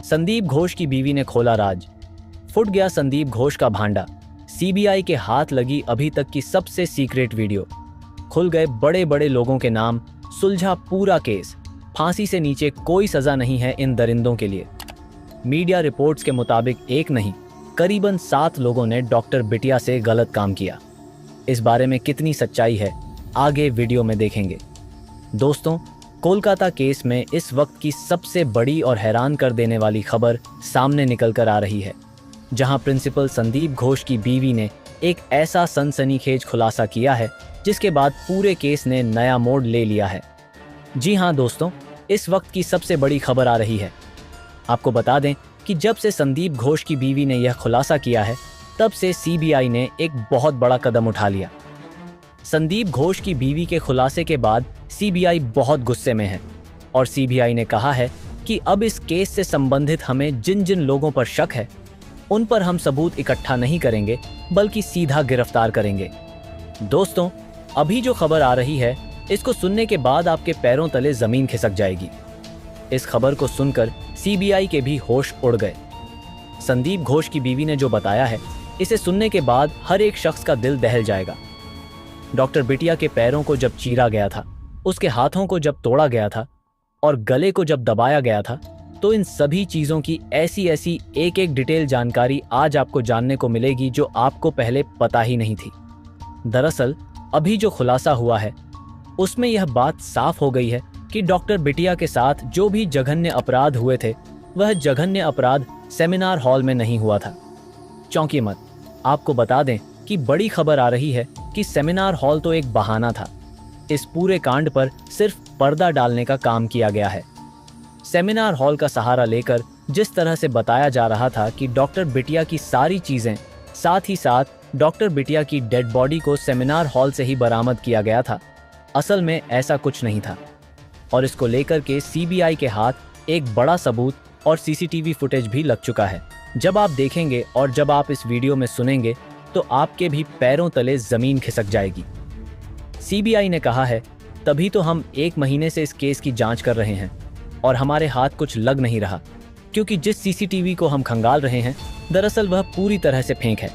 संदीप घोष की बीवी ने खोला राज। फुट गया संदीप घोष का भांडा। सीबीआई के हाथ लगी अभी तक की सबसे सीक्रेट वीडियो। खुल गए बड़े बड़े लोगों के नाम, सुलझा पूरा केस। फांसी से नीचे कोई सजा नहीं है इन दरिंदों के लिए। मीडिया रिपोर्ट्स के मुताबिक एक नहीं, करीबन 7 लोगों ने डॉक्टर बिटिया से गलत काम किया। इस बारे में कितनी सच्चाई है, आगे वीडियो में देखेंगे। दोस्तों, कोलकाता केस में इस वक्त की सबसे बड़ी और हैरान कर देने वाली खबर सामने निकल कर आ रही है, जहां प्रिंसिपल संदीप घोष की बीवी ने एक ऐसा सनसनीखेज खुलासा किया है जिसके बाद पूरे केस ने नया मोड़ ले लिया है। जी हां दोस्तों, इस वक्त की सबसे बड़ी खबर आ रही है। आपको बता दें कि जब से संदीप घोष की बीवी ने यह खुलासा किया है, तब से सीबीआई ने एक बहुत बड़ा कदम उठा लिया। संदीप घोष की बीवी के खुलासे के बाद सीबीआई बहुत गुस्से में है और सीबीआई ने कहा है कि अब इस केस से संबंधित हमें जिन जिन लोगों पर शक है, उन पर हम सबूत इकट्ठा नहीं करेंगे, बल्कि सीधा गिरफ्तार करेंगे। दोस्तों, अभी जो खबर आ रही है, इसको सुनने के बाद आपके पैरों तले जमीन खिसक जाएगी। इस खबर को सुनकर सीबीआई के भी होश उड़ गए। संदीप घोष की बीवी ने जो बताया है, इसे सुनने के बाद हर एक शख्स का दिल दहल जाएगा। डॉक्टर बिटिया के पैरों को जब चीरा गया था, उसके हाथों को जब तोड़ा गया था और गले को जब दबाया गया था, तो इन सभी चीजों की ऐसी ऐसी एक एक डिटेल जानकारी आज आपको जानने को मिलेगी जो आपको पहले पता ही नहीं थी। दरअसल अभी जो खुलासा हुआ है, उसमें यह बात साफ हो गई है कि डॉक्टर बिटिया के साथ जो भी जघन्य अपराध हुए थे, वह जघन्य अपराध सेमिनार हॉल में नहीं हुआ था। चौंकिए मत, आपको बता दें कि बड़ी खबर आ रही है कि सेमिनार हॉल तो एक बहाना था। इस पूरे कांड पर सिर्फ पर्दा डालने का काम किया गया है। सेमिनार हॉल का सहारा लेकर जिस तरह से बताया जा रहा था कि डॉक्टर बिटिया की सारी चीजें, साथ ही साथ डॉक्टर बिटिया की डेड बॉडी को सेमिनार हॉल से ही बरामद किया गया था, असल में ऐसा कुछ नहीं था। और इसको लेकर के सीबीआई के हाथ एक बड़ा सबूत और सीसीटीवी फुटेज भी लग चुका है। जब आप देखेंगे और जब आप इस वीडियो में सुनेंगे, तो आपके भी पैरों तले जमीन खिसक जाएगी। सीबीआई ने कहा है, तभी तो हम 1 महीने से इस केस की जांच कर रहे हैं और हमारे हाथ कुछ लग नहीं रहा, क्योंकि जिस सीसीटीवी को हम खंगाल रहे हैं, दरअसल वह पूरी तरह से फेंक है।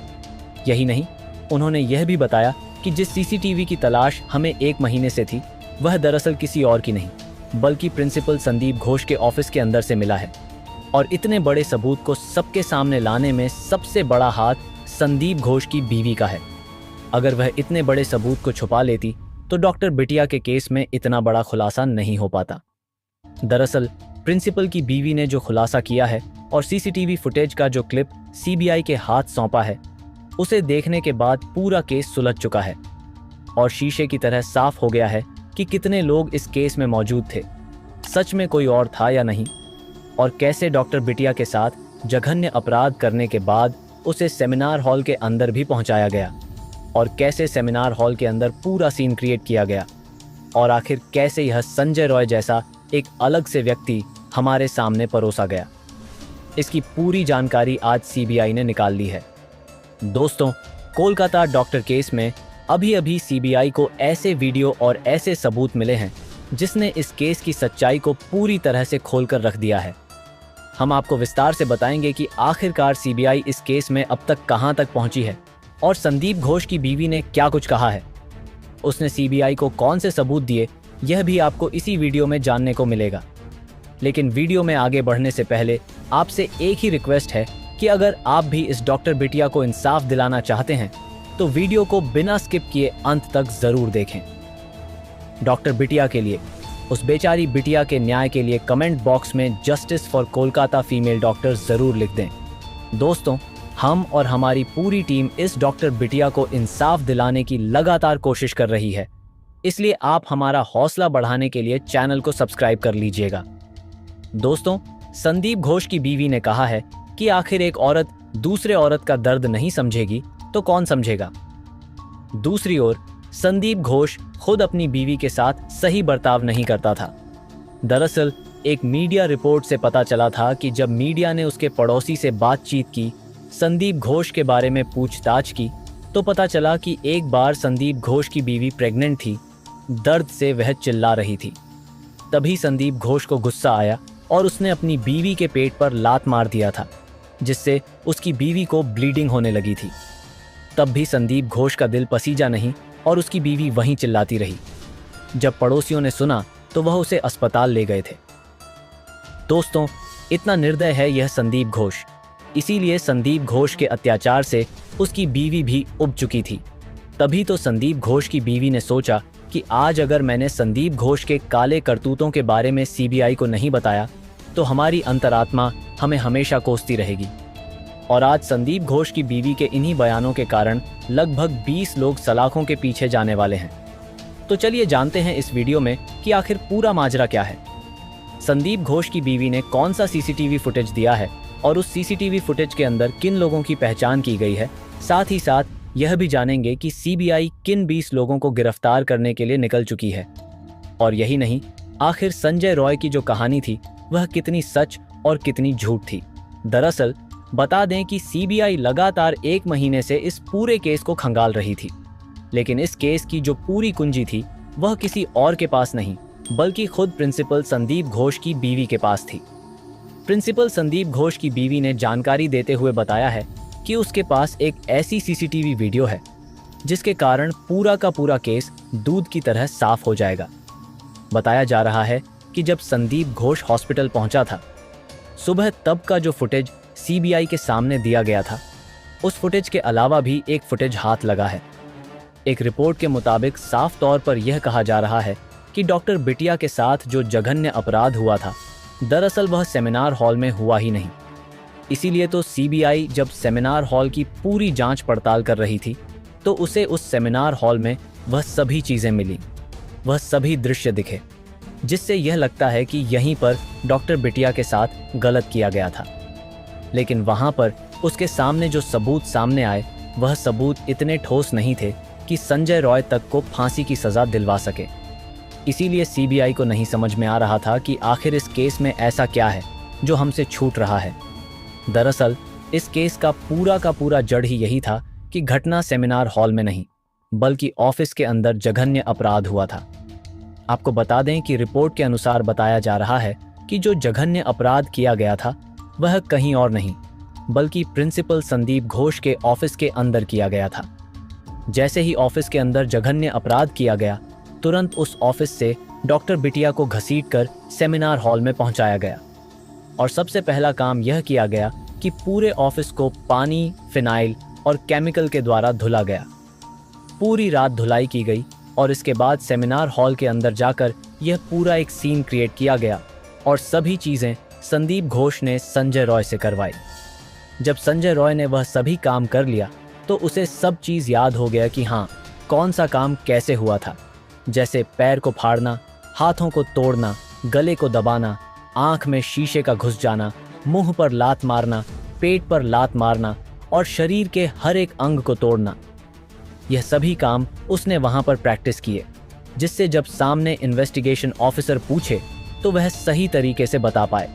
यही नहीं, उन्होंने यह भी बताया कि जिस सीसीटीवी की तलाश हमें 1 महीने से थी, वह दरअसल किसी और की नहीं, बल्कि प्रिंसिपल संदीप घोष के ऑफिस के अंदर से मिला है। और इतने बड़े सबूत को सबके सामने लाने में सबसे बड़ा हाथ संदीप घोष की बीवी का है। अगर वह इतने बड़े सबूत को छुपा लेती, तो डॉक्टर बिटिया के केस में इतना बड़ा खुलासा नहीं हो पाता। दरअसल प्रिंसिपल की बीवी ने जो खुलासा किया है और सीसीटीवी फुटेज का जो क्लिप सीबीआई के हाथ सौंपा है, उसे देखने के बाद पूरा केस सुलझ चुका है और शीशे की तरह साफ हो गया है कि कितने लोग इस केस में मौजूद थे, सच में कोई और था या नहीं, और कैसे डॉक्टर बिटिया के साथ जघन्य अपराध करने के बाद उसे सेमिनार हॉल के अंदर भी पहुंचाया गया, और कैसे सेमिनार हॉल के अंदर पूरा सीन क्रिएट किया गया, और आखिर कैसे यह संजय रॉय जैसा एक अलग से व्यक्ति हमारे सामने परोसा गया। इसकी पूरी जानकारी आज सीबीआई ने निकाल ली है। दोस्तों, कोलकाता डॉक्टर केस में अभी अभी सीबीआई को ऐसे वीडियो और ऐसे सबूत मिले हैं जिसने इस केस की सच्चाई को पूरी तरह से खोलकर रख दिया है। हम आपको विस्तार से बताएंगे कि आखिरकार सीबीआई इस केस में अब तक कहां तक पहुंची है और संदीप घोष की बीवी ने क्या कुछ कहा है। उसने सीबीआई को कौन से सबूत दिए, यह भी आपको इसी वीडियो में जानने को मिलेगा। लेकिन वीडियो में आगे बढ़ने से पहले आपसे एक ही रिक्वेस्ट है कि अगर आप भी इस डॉक्टर बिटिया को इंसाफ दिलाना चाहते हैं, तो वीडियो को बिना स्किप किए अंत तक जरूर देखें। डॉक्टर बिटिया के लिए, उस बेचारी बिटिया के न्याय के लिए कमेंट बॉक्स में justice for Kolkata female doctor जरूर लिख दें। दोस्तों, हम और हमारी पूरी टीम इस डॉक्टर बिटिया को इंसाफ दिलाने की लगातार कोशिश कर रही है, इसलिए आप हमारा हौसला बढ़ाने के लिए चैनल को सब्सक्राइब कर लीजिएगा। दोस्तों, संदीप घोष की बीवी ने कहा है कि आखिर एक औरत दूसरे औरत का दर्द नहीं समझेगी तो कौन समझेगा। दूसरी ओर संदीप घोष खुद अपनी बीवी के साथ सही बर्ताव नहीं करता था। दरअसल एक मीडिया रिपोर्ट से पता चला था कि जब मीडिया ने उसके पड़ोसी से बातचीत की, संदीप घोष के बारे में पूछताछ की, तो पता चला कि एक बार संदीप घोष की बीवी प्रेग्नेंट थी। दर्द से वह चिल्ला रही थी। तभी संदीप घोष को गुस्सा आया और उसने अपनी बीवी के पेट पर लात मार दिया था, जिससे उसकी बीवी को ब्लीडिंग होने लगी थी। तब भी संदीप घोष का दिल पसीजा नहीं और उसकी बीवी वहीं चिल्लाती रही। जब पड़ोसियों ने सुना तो वह उसे अस्पताल ले गए थे। दोस्तों, इतना निर्दय है यह संदीप घोष। इसीलिए संदीप घोष के अत्याचार से उसकी बीवी भी उब चुकी थी। तभी तो संदीप घोष की बीवी ने सोचा कि आज अगर मैंने संदीप घोष के काले करतूतों के बारे में सीबीआई को नहीं बताया तो हमारी अंतरात्मा हमें हमेशा कोसती रहेगी। और आज संदीप घोष की बीवी के इन्हीं बयानों के कारण लगभग 20 लोग सलाखों के पीछे जाने वाले हैं। तो चलिए जानते हैं इस वीडियो में कि आखिर पूरा माजरा क्या है। संदीप घोष की बीवी ने कौन सा सीसीटीवी फुटेज दिया है और उस सीसीटीवी फुटेज के अंदर किन लोगों की पहचान की गई है। साथ ही साथ यह भी जानेंगे कि सीबीआई किन 20 लोगों को गिरफ्तार करने के लिए निकल चुकी है। और यही नहीं, आखिर संजय रॉय की जो कहानी थी वह कितनी सच और कितनी झूठ थी। दरअसल बता दें कि सीबीआई लगातार 1 महीने से इस पूरे केस को खंगाल रही थी, लेकिन इस केस की जो पूरी कुंजी थी वह किसी और के पास नहीं बल्कि खुद प्रिंसिपल संदीप घोष की बीवी के पास थी। प्रिंसिपल संदीप घोष की बीवी ने जानकारी देते हुए बताया है कि उसके पास एक ऐसी सीसीटीवी वीडियो है जिसके कारण पूरा का पूरा केस दूध की तरह साफ हो जाएगा। बताया जा रहा है कि जब संदीप घोष हॉस्पिटल पहुंचा था सुबह, तब का जो फुटेज सीबीआई के सामने दिया गया था, उस फुटेज के अलावा भी एक फुटेज हाथ लगा है। एक रिपोर्ट के मुताबिक साफ तौर पर यह कहा जा रहा है कि डॉक्टर बिटिया के साथ जो जघन्य अपराध हुआ था दरअसल वह सेमिनार हॉल में हुआ ही नहीं। इसीलिए तो सीबीआई जब सेमिनार हॉल की पूरी जांच पड़ताल कर रही थी तो उसे उस सेमिनार हॉल में वह सभी चीजें मिली, वह सभी दृश्य दिखे, जिससे यह लगता है कि यहीं पर डॉक्टर बिटिया के साथ गलत किया गया था। लेकिन वहां पर उसके सामने जो सबूत सामने आए वह सबूत इतने ठोस नहीं थे कि संजय रॉय तक को फांसी की सजा दिलवा सके। इसीलिए सीबीआई को नहीं समझ में आ रहा था कि आखिर इस केस में ऐसा क्या है जो हमसे छूट रहा है। दरअसल इस केस का पूरा जड़ ही यही था कि घटना सेमिनार हॉल में नहीं बल्कि ऑफिस के अंदर जघन्य अपराध हुआ था। आपको बता दें कि रिपोर्ट के अनुसार बताया जा रहा है कि जो जघन्य अपराध किया गया था वह कहीं और नहीं बल्कि प्रिंसिपल संदीप घोष के ऑफिस के अंदर किया गया था। जैसे ही ऑफिस के अंदर जघन्य अपराध किया गया, तुरंत उस ऑफिस से डॉक्टर बिटिया को घसीटकर सेमिनार हॉल में पहुंचाया गया और सबसे पहला काम यह किया गया कि पूरे ऑफिस को पानी, फिनाइल और केमिकल के द्वारा धुला गया। पूरी रात धुलाई की गई और इसके बाद सेमिनार हॉल के अंदर जाकर यह पूरा एक सीन क्रिएट किया गया और सभी चीज़ें संदीप घोष ने संजय रॉय से करवाई। जब संजय रॉय ने वह सभी काम कर लिया तो उसे सब चीज़ याद हो गया कि हाँ, कौन सा काम कैसे हुआ था, जैसे पैर को फाड़ना, हाथों को तोड़ना, गले को दबाना, आंख में शीशे का घुस जाना, मुंह पर लात मारना, पेट पर लात मारना और शरीर के हर एक अंग को तोड़ना। यह सभी काम उसने वहां पर प्रैक्टिस किए, जिससे जब सामने इन्वेस्टिगेशन ऑफिसर पूछे तो वह सही तरीके से बता पाए।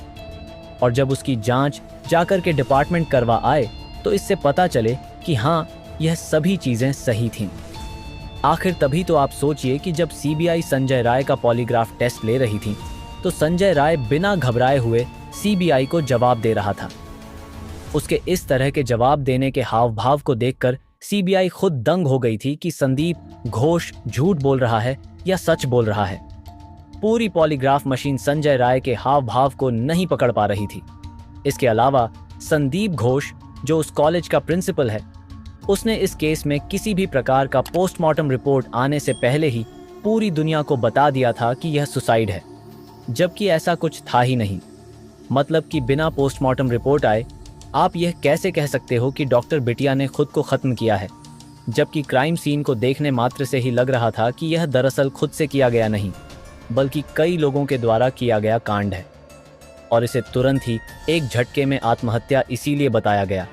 और जब उसकी जांच जाकर के डिपार्टमेंट करवा आए तो इससे पता चले कि हाँ, यह सभी चीजें सही थीं। आखिर तभी तो आप सोचिए कि जब सीबीआई संजय राय का पॉलीग्राफ टेस्ट ले रही थी तो संजय राय बिना घबराए हुए सीबीआई को जवाब दे रहा था। उसके इस तरह के जवाब देने के हाव भाव को देखकर सीबीआई खुद दंग हो गई थी कि संदीप घोष झूठ बोल रहा है या सच बोल रहा है। पूरी पॉलीग्राफ मशीन संजय राय के हाव भाव को नहीं पकड़ पा रही थी। इसके अलावा संदीप घोष जो उस कॉलेज का प्रिंसिपल है, उसने इस केस में किसी भी प्रकार का पोस्टमार्टम रिपोर्ट आने से पहले ही पूरी दुनिया को बता दिया था कि यह सुसाइड है, जबकि ऐसा कुछ था ही नहीं। मतलब कि बिना पोस्टमार्टम रिपोर्ट आए आप यह कैसे कह सकते हो कि डॉक्टर बिटिया ने खुद को ख़त्म किया है, जबकि क्राइम सीन को देखने मात्र से ही लग रहा था कि यह दरअसल खुद से किया गया नहीं बल्कि कई लोगों के द्वारा किया गया कांड है। और इसे तुरंत ही एक झटके में आत्महत्या इसीलिए बताया गया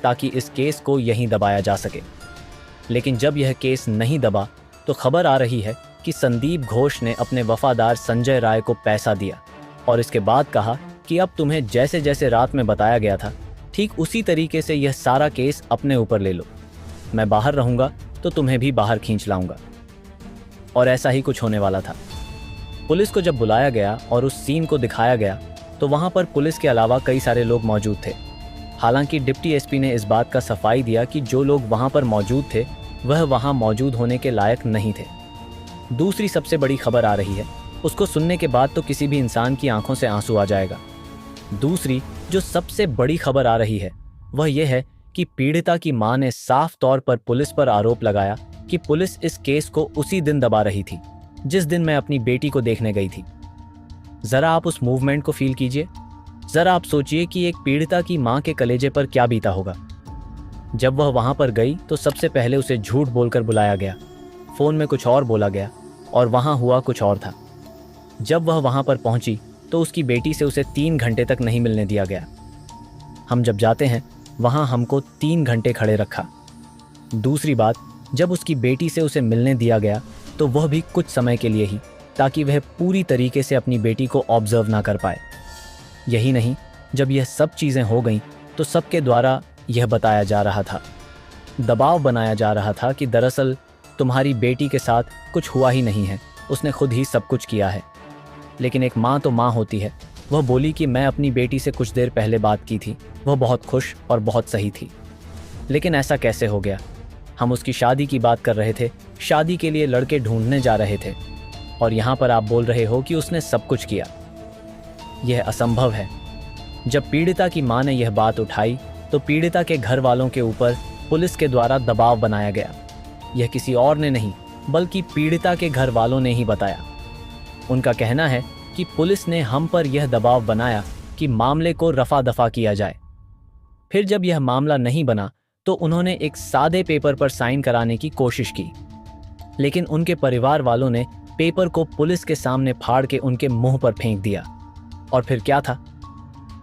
ताकि इस केस को यहीं दबाया जा सके। लेकिन जब यह केस नहीं दबा तो खबर आ रही है कि संदीप घोष ने अपने वफादार संजय राय को पैसा दिया और इसके बाद कहा कि अब तुम्हें जैसे जैसे रात में बताया गया था ठीक उसी तरीके से यह सारा केस अपने ऊपर ले लो, मैं बाहर रहूंगा तो तुम्हें भी बाहर खींच लाऊंगा। और ऐसा ही कुछ होने वाला था। पुलिस को जब बुलाया गया और उस सीन को दिखाया गया तो वहां पर पुलिस के अलावा कई सारे लोग मौजूद थे। हालांकि डिप्टी एसपी ने इस बात का सफाई दिया कि जो लोग वहां पर मौजूद थे वह वहां मौजूद होने के लायक नहीं थे। दूसरी सबसे बड़ी खबर आ रही है, उसको सुनने के बाद तो किसी भी इंसान की आंखों से आंसू आ जाएगा। दूसरी जो सबसे बड़ी खबर आ रही है वह यह है कि पीड़िता की मां ने साफ तौर पर पुलिस पर आरोप लगाया कि पुलिस इस केस को उसी दिन दबा रही थी जिस दिन मैं अपनी बेटी को देखने गई थी। जरा आप उस मूवमेंट को फील कीजिए। जरा आप सोचिए कि एक पीड़िता की मां के कलेजे पर क्या बीता होगा। जब वह वहां पर गई तो सबसे पहले उसे झूठ बोलकर बुलाया गया, फोन में कुछ और बोला गया और वहां हुआ कुछ और था। जब वह वहां पर पहुंची तो उसकी बेटी से उसे 3 घंटे तक नहीं मिलने दिया गया। हम जब जाते हैं वहां हमको 3 घंटे खड़े रखा। दूसरी बात, जब उसकी बेटी से उसे मिलने दिया गया तो वह भी कुछ समय के लिए ही, ताकि वह पूरी तरीके से अपनी बेटी को ऑब्जर्व ना कर पाए। यही नहीं, जब यह सब चीज़ें हो गईं तो सबके द्वारा यह बताया जा रहा था, दबाव बनाया जा रहा था कि दरअसल तुम्हारी बेटी के साथ कुछ हुआ ही नहीं है, उसने खुद ही सब कुछ किया है। लेकिन एक माँ तो माँ होती है। वह बोली कि मैं अपनी बेटी से कुछ देर पहले बात की थी, वह बहुत खुश और बहुत सही थी। लेकिन ऐसा कैसे हो गया? हम उसकी शादी की बात कर रहे थे, शादी के लिए लड़के ढूंढने जा रहे थे, और यहाँ पर आप बोल रहे हो कि उसने सब कुछ किया। यह असंभव है। जब पीड़िता की मां ने यह बात उठाई तो पीड़िता के घर वालों के ऊपर पुलिस के द्वारा दबाव बनाया गया। यह किसी और ने नहीं बल्कि पीड़िता के घर वालों ने ही बताया। उनका कहना है कि पुलिस ने हम पर यह दबाव बनाया कि मामले को रफा दफा किया जाए। फिर जब यह मामला नहीं बना तो उन्होंने एक सादे पेपर पर साइन कराने की कोशिश की, लेकिन उनके परिवार वालों ने पेपर को पुलिस के सामने फाड़ के उनके मुंह पर फेंक दिया। और फिर क्या था?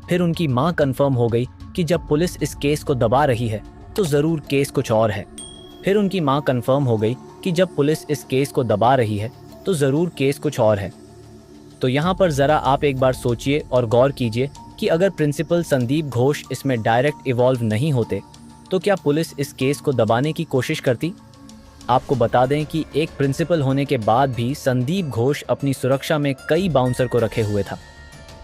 फिर उनकी मां कंफर्म हो गई कि जब पुलिस इस केस को दबा रही है तो जरूर केस कुछ और है। फिर उनकी मां कंफर्म हो गई कि जब पुलिस इस केस को दबा रही है तो जरूर केस कुछ और है। तो यहाँ पर जरा आप एक बार सोचिए और गौर कीजिए कि अगर प्रिंसिपल संदीप घोष इसमें डायरेक्ट इवॉल्व नहीं होते तो क्या पुलिस इस केस को दबाने की कोशिश करती? आपको बता दें कि एक प्रिंसिपल होने के बाद भी संदीप घोष अपनी सुरक्षा में कई बाउंसर को रखे हुए था।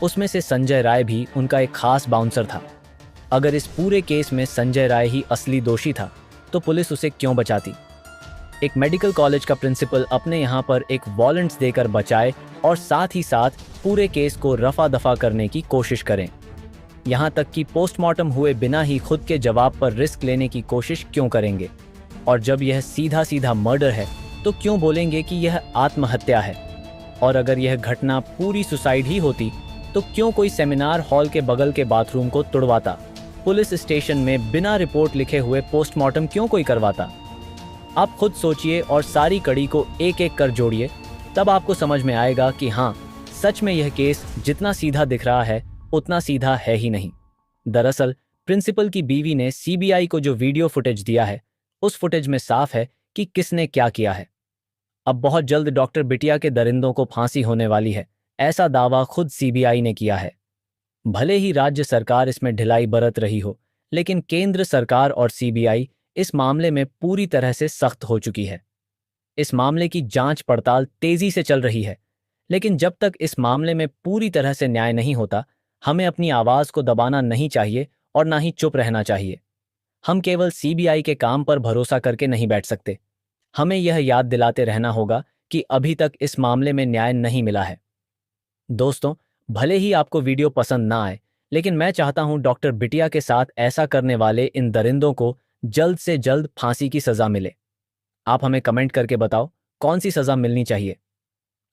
उसमें से संजय राय भी उनका एक खास बाउंसर था। अगर इस पूरे केस में संजय राय ही असली दोषी था तो पुलिस उसे क्यों बचाती? एक मेडिकल कॉलेज का प्रिंसिपल अपने यहाँ पर एक वारंट्स देकर बचाए और साथ ही साथ पूरे केस को रफा दफा करने की कोशिश करें। यहाँ तक कि पोस्टमार्टम हुए बिना ही खुद के जवाब पर रिस्क लेने की कोशिश क्यों करेंगे? और जब यह सीधा सीधा मर्डर है तो क्यों बोलेंगे कि यह आत्महत्या है? और अगर यह घटना पूरी सुसाइड ही होती तो क्यों कोई सेमिनार हॉल के बगल के बाथरूम को तुड़वाता? पुलिस स्टेशन में बिना रिपोर्ट लिखे हुए पोस्टमार्टम क्यों कोई करवाता? आप खुद सोचिए और सारी कड़ी को एक एक कर जोड़िए, तब आपको समझ में आएगा कि हाँ, सच में यह केस जितना सीधा दिख रहा है उतना सीधा है ही नहीं। दरअसल प्रिंसिपल की बीवी ने सीबीआई को जो वीडियो फुटेज दिया है उस फुटेज में साफ है कि किसने क्या किया है। अब बहुत जल्द डॉक्टर बिटिया के दरिंदों को फांसी होने वाली है, ऐसा दावा खुद सीबीआई ने किया है। भले ही राज्य सरकार इसमें ढिलाई बरत रही हो, लेकिन केंद्र सरकार और सीबीआई इस मामले में पूरी तरह से सख्त हो चुकी है। इस मामले की जांच पड़ताल तेजी से चल रही है, लेकिन जब तक इस मामले में पूरी तरह से न्याय नहीं होता, हमें अपनी आवाज को दबाना नहीं चाहिए और ना ही चुप रहना चाहिए। हम केवल सीबीआई के काम पर भरोसा करके नहीं बैठ सकते। हमें यह याद दिलाते रहना होगा कि अभी तक इस मामले में न्याय नहीं मिला है। दोस्तों, भले ही आपको वीडियो पसंद ना आए, लेकिन मैं चाहता हूं डॉक्टर बिटिया के साथ ऐसा करने वाले इन दरिंदों को जल्द से जल्द फांसी की सजा मिले। आप हमें कमेंट करके बताओ कौन सी सजा मिलनी चाहिए।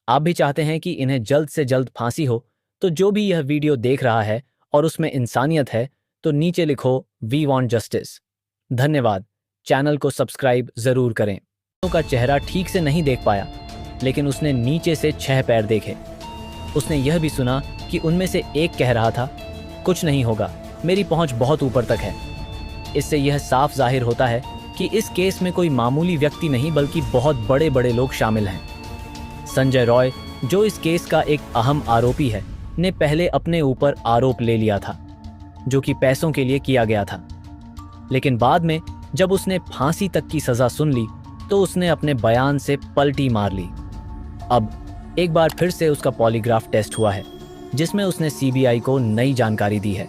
आप भी चाहते हैं कि इन्हें जल्द से जल्द फांसी हो, तो जो भी यह वीडियो देख रहा है और उसमें इंसानियत है तो नीचे लिखो वी वांट जस्टिस। धन्यवाद। चैनल को सब्सक्राइब जरूर करें। का चेहरा ठीक से नहीं देख पाया, लेकिन उसने नीचे से 6 पैर देखे। उसने यह भी सुना कि उनमें से एक कह रहा था, कुछ नहीं होगा, मेरी पहुंच बहुत ऊपर तक है। इससे यह साफ जाहिर होता है कि इस केस में कोई मामूली व्यक्ति नहीं बल्कि बहुत बड़े बड़े लोग शामिल हैं। संजय रॉय, जो इस केस का एक अहम आरोपी है, ने पहले अपने ऊपर आरोप ले लिया था, जो कि पैसों के लिए किया गया था। लेकिन बाद में जब उसने फांसी तक की सजा सुन ली तो उसने अपने बयान से पलटी मार ली। अब एक बार फिर से उसका पॉलीग्राफ टेस्ट हुआ है। जिसमें उसने सीबीआई को नई जानकारी दी है।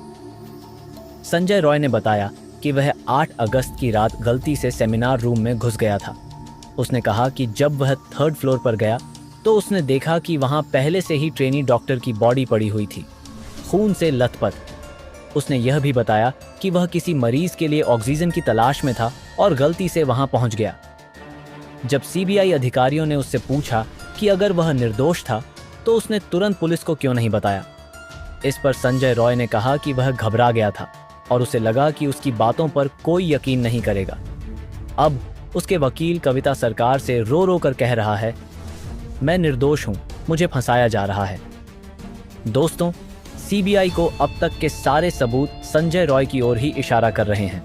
संजय रॉय ने बताया कि वह 8 अगस्त की रात गलती से सेमिनार रूम में घुस गया था। उसने कहा कि जब वह 3rd फ्लोर पर गया तो उसने देखा कि वहां पहले से ही ट्रेनी डॉक्टर की बॉडी पड़ी हुई थी, खून से लथपथ। उसने यह भी बताया कि वह किसी मरीज के लिए ऑक्सीजन की तलाश में था और गलती से वहां पहुंच गया। जब सीबीआई अधिकारियों ने उससे पूछा कि अगर वह निर्दोष था तो उसने तुरंत पुलिस को क्यों नहीं बताया। इस पर संजय रॉय ने कहा कि वह घबरा गया था और उसे लगा कि उसकी बातों पर कोई यकीन नहीं करेगा। अब उसके वकील कविता सरकार से रो रो कर कह रहा है, मैं निर्दोष हूं, मुझे फंसाया जा रहा है। दोस्तों, सीबीआई को अब तक के सारे सबूत संजय रॉय की ओर ही इशारा कर रहे हैं,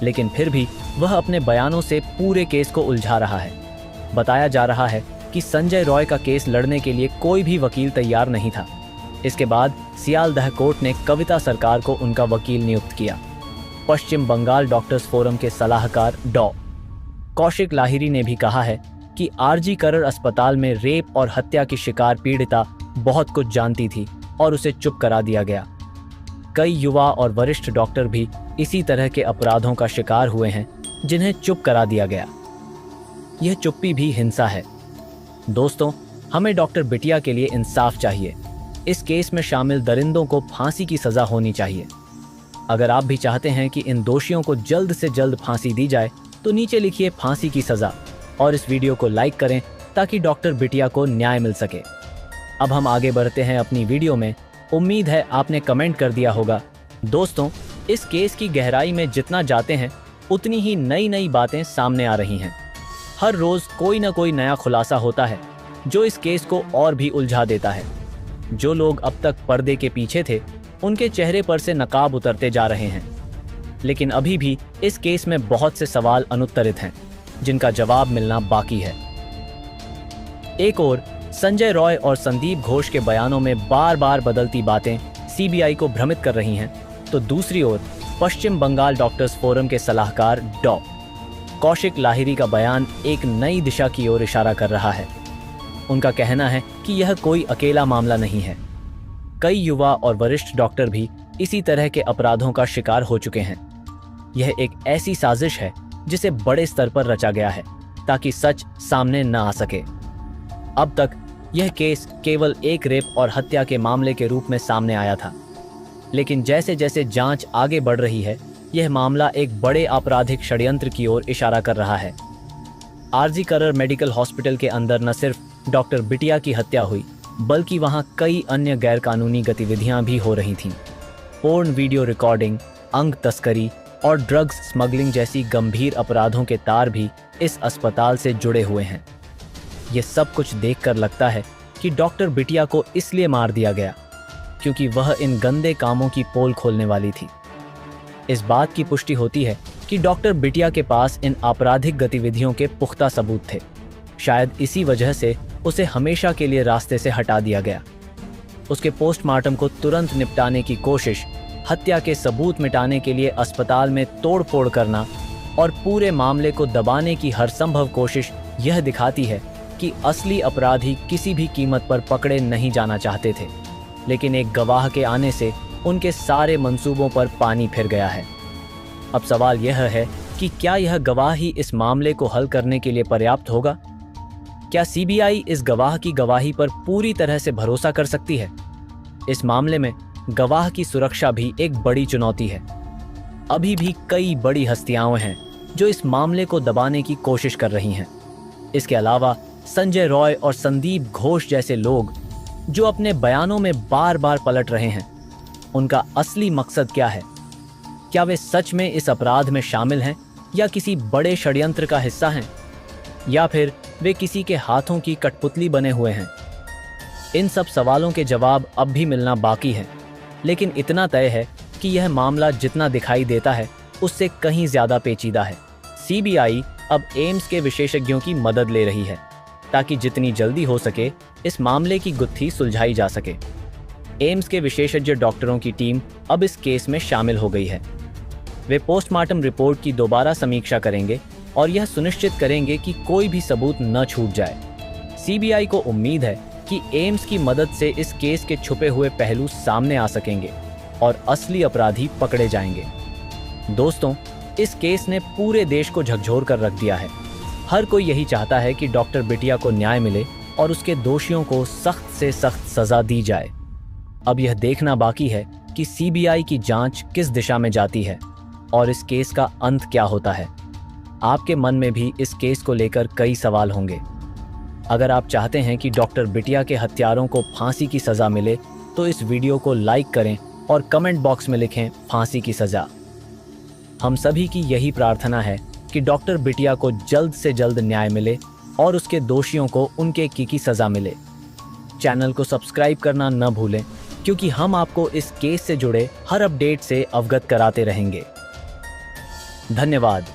लेकिन फिर भी वह अपने बयानों से पूरे केस को उलझा रहा है। बताया जा रहा है कि संजय रॉय का केस लड़ने के लिए कोई भी वकील तैयार नहीं था। इसके बाद सियालदह कोर्ट ने कविता सरकार को उनका वकील नियुक्त किया। पश्चिम बंगाल डॉक्टर्स फोरम के सलाहकार डॉ. कौशिक लाहिरी ने भी कहा है कि आरजी करण अस्पताल में रेप और हत्या की शिकार पीड़िता बहुत कुछ जानती थी और उसे चुप करा दिया गया। कई युवा और वरिष्ठ डॉक्टर भी इसी तरह के अपराधों का शिकार हुए हैं जिन्हें चुप करा दिया गया। यह चुप्पी भी हिंसा है। दोस्तों, हमें डॉक्टर बिटिया के लिए इंसाफ चाहिए। इस केस में शामिल दरिंदों को फांसी की सजा होनी चाहिए। अगर आप भी चाहते हैं कि इन दोषियों को जल्द से जल्द फांसी दी जाए तो नीचे लिखिए फांसी की सजा और इस वीडियो को लाइक करें ताकि डॉक्टर बिटिया को न्याय मिल सके। अब हम आगे बढ़ते हैं अपनी वीडियो में। उम्मीद है आपने कमेंट कर दिया होगा। दोस्तों, इस केस की गहराई में जितना जाते हैं उतनी ही नई नई बातें सामने आ रही हैं। हर रोज कोई ना कोई नया खुलासा होता है जो इस केस को और भी उलझा देता है। जो लोग अब तक पर्दे के पीछे थे उनके चेहरे पर से नकाब उतरते जा रहे हैं, लेकिन अभी भी इस केस में बहुत से सवाल अनुत्तरित हैं जिनका जवाब मिलना बाकी है। एक ओर संजय रॉय और संदीप घोष के बयानों में बार बार बदलती बातें सीबीआई को भ्रमित कर रही हैं, तो दूसरी ओर पश्चिम बंगाल डॉक्टर्स फोरम के सलाहकार डॉ. कौशिक लाहिरी का बयान एक नई दिशा की ओर इशारा कर रहा है। उनका कहना है कि यह कोई अकेला मामला नहीं है। कई युवा और वरिष्ठ डॉक्टर भी इसी तरह के अपराधों का शिकार हो चुके हैं। यह एक ऐसी साजिश है जिसे बड़े स्तर पर रचा गया है ताकि सच सामने न आ सके। अब तक यह केस केवल एक रेप और हत्या के मामले के रूप में सामने आया था, लेकिन जैसे जैसे जांच आगे बढ़ रही है यह मामला एक बड़े आपराधिक षड्यंत्र की ओर इशारा कर रहा है। आरजी करण मेडिकल हॉस्पिटल के अंदर न सिर्फ डॉक्टर बिटिया की हत्या हुई बल्कि वहां कई अन्य गैरकानूनी गतिविधियां भी हो रही थीं। पोर्न वीडियो रिकॉर्डिंग, अंग तस्करी और ड्रग्स स्मगलिंग जैसी गंभीर अपराधों के तार भी इस अस्पताल से जुड़े हुए हैं। ये सब कुछ देखकर लगता है कि डॉक्टर बिटिया को इसलिए मार दिया गया क्योंकि वह इन गंदे कामों की पोल खोलने वाली थी। इस बात की पुष्टि होती है कि डॉक्टर बिटिया के पास इन आपराधिक गतिविधियों के पुख्ता सबूत थे। शायद इसी वजह से उसे हमेशा के लिए रास्ते से हटा दिया गया। उसके पोस्टमार्टम को तुरंत निपटाने की कोशिश, हत्या के सबूत मिटाने के लिए अस्पताल में तोड़फोड़ करना और पूरे मामले को दबाने की हर संभव कोशिश यह दिखाती है कि असली अपराधी किसी भी कीमत पर पकड़े नहीं जाना चाहते थे, लेकिन एक गवाह के आने से उनके सारे मंसूबों पर पानी फिर गया है। अब सवाल यह है कि क्या यह गवाह ही इस मामले को हल करने के लिए पर्याप्त होगा? क्या सीबीआई इस गवाह की गवाही पर पूरी तरह से भरोसा कर सकती है? इस मामले में गवाह की सुरक्षा भी एक बड़ी चुनौती है। अभी भी कई बड़ी हस्तियां हैं जो इस मामले को दबाने की कोशिश कर रही हैं। इसके अलावा संजय रॉय और संदीप घोष जैसे लोग जो अपने बयानों में बार बार पलट रहे हैं, उनका असली मकसद क्या है? क्या वे सच में इस अपराध में शामिल हैं या किसी बड़े षड्यंत्र का हिस्सा हैं, या फिर वे किसी के हाथों की कठपुतली बने हुए हैं? इन सब सवालों के जवाब अब भी मिलना बाकी है, लेकिन इतना तय है कि यह मामला जितना दिखाई देता है उससे कहीं ज्यादा पेचीदा है। सीबीआई अब एम्स के विशेषज्ञों की मदद ले रही है ताकि जितनी जल्दी हो सके इस मामले की गुत्थी सुलझाई जा सके। एम्स के विशेषज्ञ डॉक्टरों की टीम अब इस केस में शामिल हो गई है। वे पोस्टमार्टम रिपोर्ट की दोबारा समीक्षा करेंगे और यह सुनिश्चित करेंगे कि कोई भी सबूत न छूट जाए। सीबीआई को उम्मीद है कि एम्स की मदद से इस केस के छुपे हुए पहलू सामने आ सकेंगे और असली अपराधी पकड़े जाएंगे। दोस्तों, इस केस ने पूरे देश को झकझोर कर रख दिया है। हर कोई यही चाहता है कि डॉक्टर बिटिया को न्याय मिले और उसके दोषियों को सख्त से सख्त सजा दी जाए। अब यह देखना बाकी है कि सीबीआई की जांच किस दिशा में जाती है और इस केस का अंत क्या होता है। आपके मन में भी इस केस को लेकर कई सवाल होंगे। अगर आप चाहते हैं कि डॉक्टर बिटिया के हत्यारों को फांसी की सजा मिले तो इस वीडियो को लाइक करें और कमेंट बॉक्स में लिखें फांसी की सजा। हम सभी की यही प्रार्थना है कि डॉक्टर बिटिया को जल्द से जल्द न्याय मिले और उसके दोषियों को उनके की सजा मिले। चैनल को सब्सक्राइब करना न भूलें, क्योंकि हम आपको इस केस से जुड़े हर अपडेट से अवगत कराते रहेंगे। धन्यवाद।